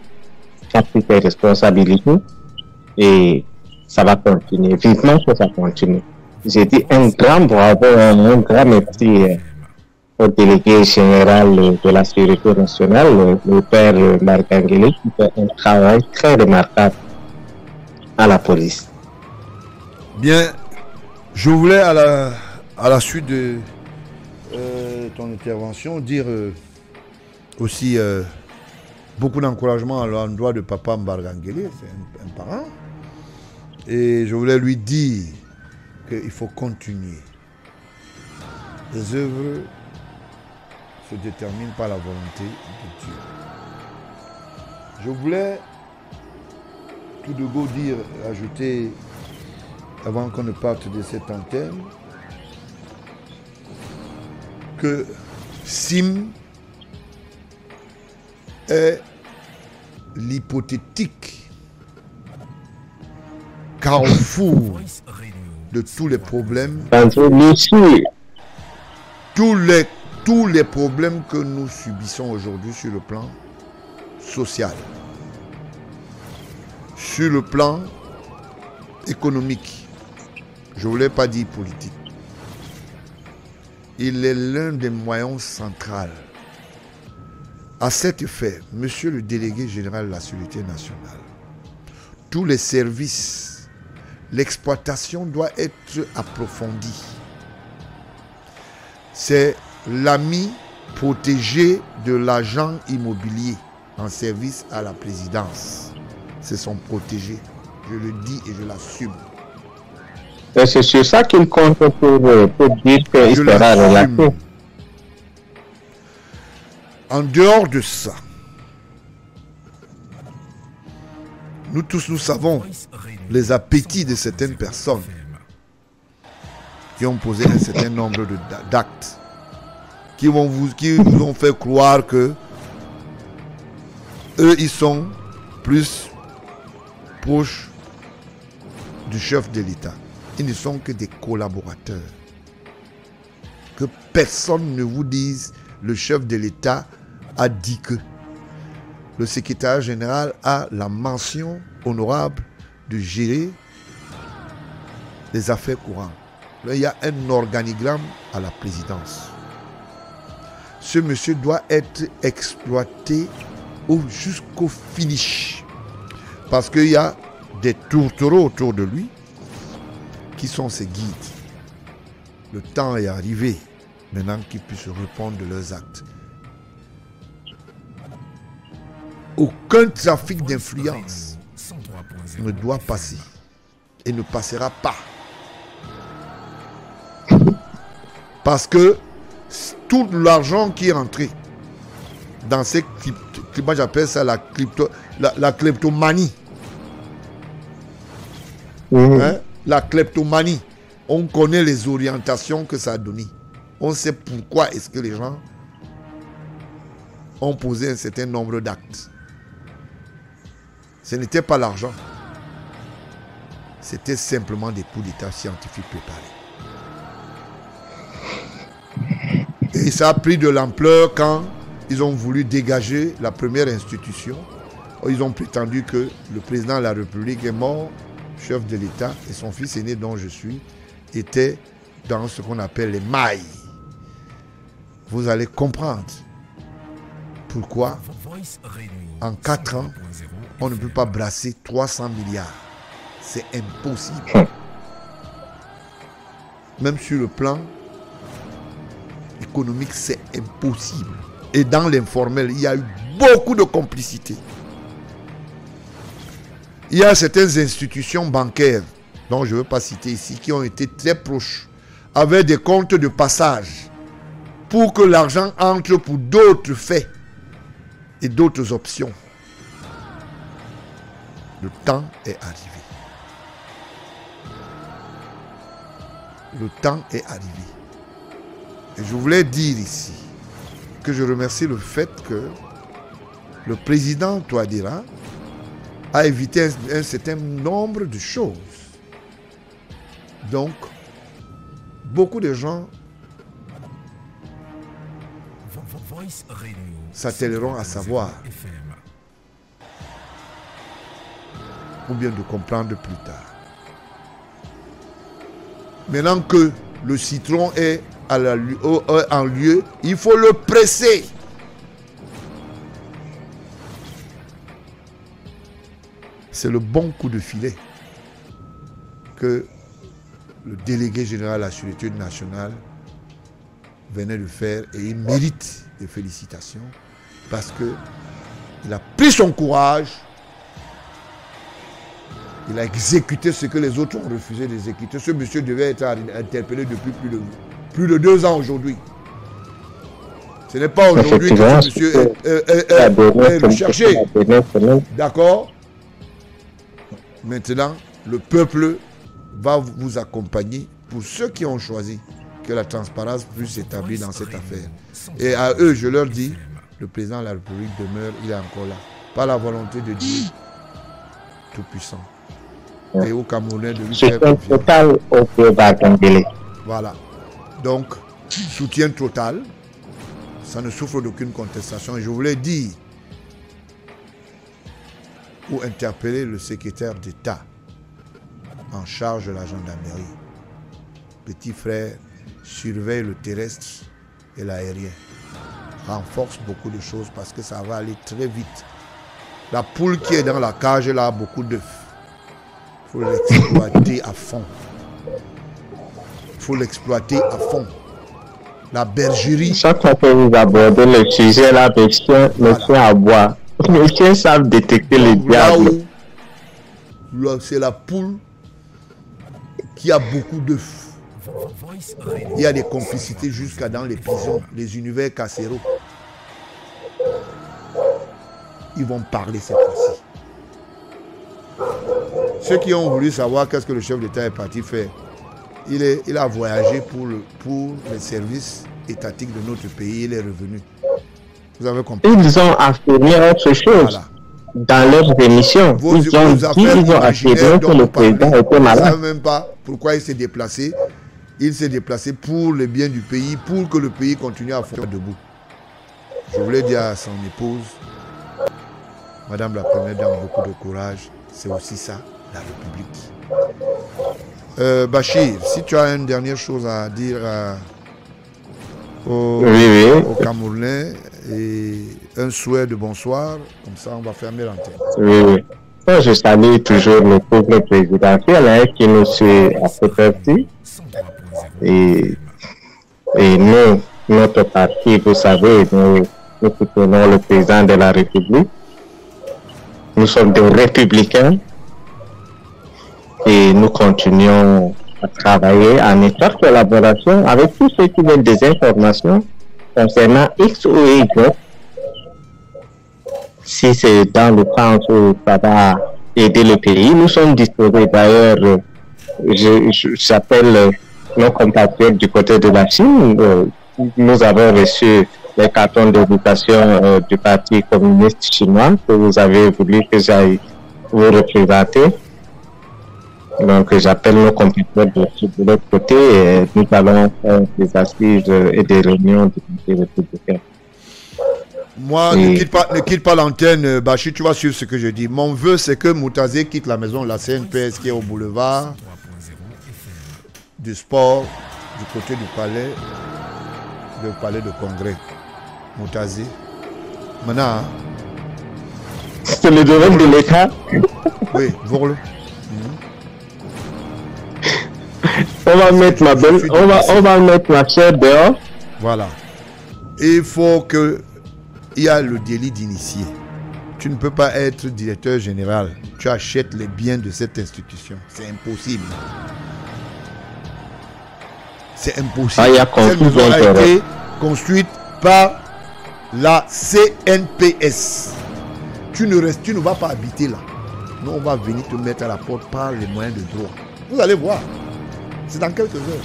a pris ses responsabilités et ça va continuer. Vivement que ça continue. J'ai dit un grand bravo, un grand merci au délégué général de la sécurité nationale, le père Margangeli, qui fait un travail très remarquable à la police. Bien, je voulais à la suite de ton intervention dire aussi beaucoup d'encouragement à l'endroit de papa Mbargangeli, c'est un parent. Et je voulais lui dire qu'il faut continuer. Les œuvres se déterminent par la volonté de Dieu. Je voulais tout de go dire, ajouter, avant qu'on ne parte de cette antenne, que Sim est l'hypothétique carrefour de tous les problèmes, tous les problèmes que nous subissons aujourd'hui sur le plan social, sur le plan économique. Je ne voulais pas dire politique. Il est l'un des moyens centraux. À cet effet, monsieur le délégué général de la sécurité nationale, tous les services, l'exploitation doit être approfondie. C'est l'ami protégé de l'agent immobilier en service à la présidence. C'est son protégé. Je le dis et je l'assume. C'est sur ça qu'il compte pour dire qu'il sera relaté. En dehors de ça, nous tous, nous savons les appétits de certaines personnes qui ont posé un certain nombre d'actes, qui vous ont fait croire que eux, ils sont plus proches du chef de l'État. Ils ne sont que des collaborateurs. Que personne ne vous dise le chef de l'État a dit que. Le secrétaire général a la mention honorable de gérer les affaires courantes. Là, il y a un organigramme à la présidence. Ce monsieur doit être exploité jusqu'au finish. Parce qu'il y a des tourtereaux autour de lui qui sont ses guides. Le temps est arrivé maintenant qu'ils puissent répondre de leurs actes. Aucun trafic d'influence ne doit passer et ne passera pas. Parce que tout l'argent qui est entré dans ces moi j'appelle ça la kleptomanie. Hein? La kleptomanie. On connaît les orientations que ça a données. On sait pourquoi est-ce que les gens ont posé un certain nombre d'actes. Ce n'était pas l'argent. C'était simplement des coups d'état scientifiques préparés. Et ça a pris de l'ampleur quand ils ont voulu dégager la première institution. Ils ont prétendu que le président de la République est mort, chef de l'État, et son fils aîné dont je suis, était dans ce qu'on appelle les mailles. Vous allez comprendre pourquoi en 4 ans, on ne peut pas brasser 300 milliards. C'est impossible. Même sur le plan économique, c'est impossible. Et dans l'informel, il y a eu beaucoup de complicité. Il y a certaines institutions bancaires, dont je ne veux pas citer ici, qui ont été très proches, avec des comptes de passage, pour que l'argent entre pour d'autres faits et d'autres options. Le temps est arrivé. Le temps est arrivé. Et je voulais dire ici que je remercie le fait que le président Touadéra a évité un certain nombre de choses. Donc, beaucoup de gens s'attelleront à savoir ou bien de comprendre plus tard. Maintenant que le citron est en lieu, il faut le presser. C'est le bon coup de filet que le délégué général à la Sûreté nationale venait de faire, et il mérite des félicitations parce qu'il a pris son courage, il a exécuté ce que les autres ont refusé d'exécuter. Ce monsieur devait être interpellé depuis plus de 2 ans aujourd'hui. Ce n'est pas aujourd'hui que ce monsieur est recherché. D'accord? Maintenant, le peuple va vous accompagner pour ceux qui ont choisi que la transparence puisse s'établir dans cette affaire. Et à eux, je leur dis, le président de la République demeure, il est encore là. Par la volonté de Dieu Tout-Puissant. Et au Camerounais de lui faire confiance. Voilà. Donc, soutien total. Ça ne souffre d'aucune contestation. Et je voulais dire, pour interpeller le secrétaire d'État en charge de la gendarmerie. Petit frère, surveille le terrestre et l'aérien. Renforce beaucoup de choses parce que ça va aller très vite. La poule qui est dans la cage, elle a beaucoup d'œufs. Il faut l'exploiter à fond. Il faut l'exploiter à fond. La bergerie. Chaque fois que vous abordez le sujet, là, les chiens aboient. Les chiens savent détecter les diables. Là, c'est la poule qui a beaucoup d'œufs. Il y a des complicités jusqu'à dans les prisons, les univers carcéraux. ils vont parler cette fois-ci. Ceux qui ont voulu savoir qu'est-ce que le chef d'État est parti faire, il a voyagé pour les services étatiques de notre pays, il est revenu. Vous avez compris? Ils ont affirmé autre chose. Voilà. Dans leurs émissions, ils ont affirmé que le président était malade. Ils ne savent même pas pourquoi il s'est déplacé. Il s'est déplacé pour le bien du pays, pour que le pays continue à faire debout. Je voulais dire à son épouse, Madame la Première Dame, beaucoup de courage. C'est aussi ça, la République. Bachir, si tu as une dernière chose à dire aux Camerounais et un souhait de bonsoir, comme ça on va fermer l'antenne. Oui. Moi, je salue toujours le peuple présidentiel qui nous suit à cette heure-ci. Et nous, notre parti, vous savez, nous soutenons le président de la République. Nous sommes des républicains et nous continuons à travailler en étroite collaboration avec tous ceux qui veulent des informations concernant X ou Y. Si c'est dans le sens où ça va aider le pays, nous sommes disposés. D'ailleurs, j'appelle nos compatriotes du côté de la Chine. Nous avons reçu les cartons d'éducation du Parti communiste chinois que vous avez voulu que j'aille vous représenter. Donc, j'appelle nos compatriotes de l'autre côté et nous allons faire des assises et des réunions du Parti républicain. Moi, ne quitte pas l'antenne, Bachir, tu vas suivre ce que je dis. Mon vœu, c'est que Moutazé quitte la maison, la CNPS qui est au boulevard du sport, du côté du palais, le palais de congrès. Moutazé. Maintenant, c'est le domaine de l'État. Oui, Vourle. On va mettre ma belle, on va mettre ma chère dehors. Voilà. Et il faut que il y a le délit d'initié. Tu ne peux pas être directeur général. Tu achètes les biens de cette institution. C'est impossible. C'est impossible. Cette maison a été construite par la CNPS. Tu ne vas pas habiter là. Nous, on va venir te mettre à la porte par les moyens de droit. Vous allez voir. C'est dans quelques heures.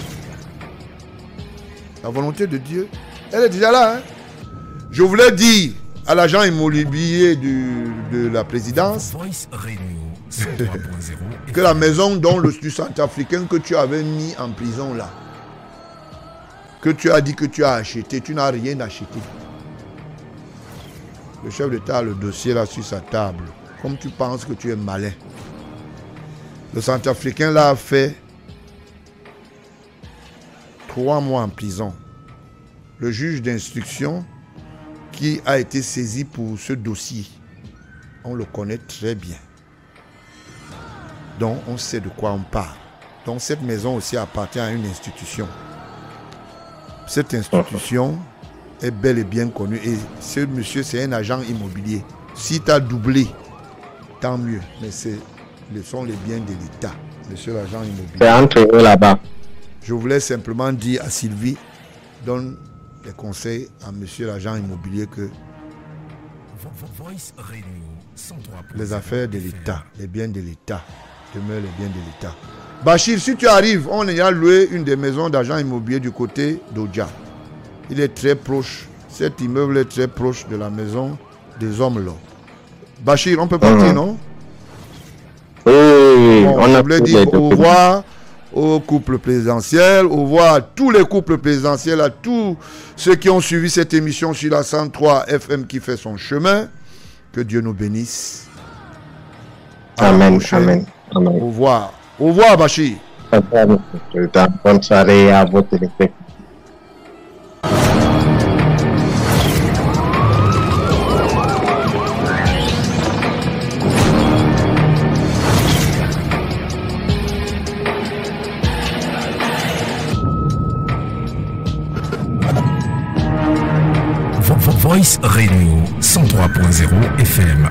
La volonté de Dieu, elle est déjà là. Hein? Je voulais dire à l'agent immobilier de la présidence que la maison du Centrafricain que tu avais mis en prison là, que tu as dit que tu as acheté, tu n'as rien acheté. Le chef d'État a le dossier là sur sa table. Comme tu penses que tu es malin. Le Centrafricain là a fait 3 mois en prison. Le juge d'instruction qui a été saisi pour ce dossier, on le connaît très bien. Donc on sait de quoi on parle. Donc cette maison aussi appartient à une institution. Cette institution est bel et bien connue et ce monsieur c'est un agent immobilier. Si tu as doublé, tant mieux. Mais ce sont les biens de l'État, monsieur l'agent immobilier. C'est entre eux là-bas. Je voulais simplement dire à Sylvie, donne des conseils à monsieur l'agent immobilier que les affaires de l'État, les biens de l'État, demeurent les biens de l'État. Bachir, si tu arrives, on a loué une des maisons d'agents immobiliers du côté d'Odja. Il est très proche, cet immeuble est très proche de la maison des hommes là. Bachir, on peut partir, non? Oui, bon, on voulait dire au revoir au couple présidentiel, au revoir à tous les couples présidentiels, à tous ceux qui ont suivi cette émission sur la 103 FM qui fait son chemin. Que Dieu nous bénisse. Amen, amen, amen. Au revoir. Au revoir, Bachir. Bonne soirée à vous téléspectateurs. Voice Radio 103.0 FM.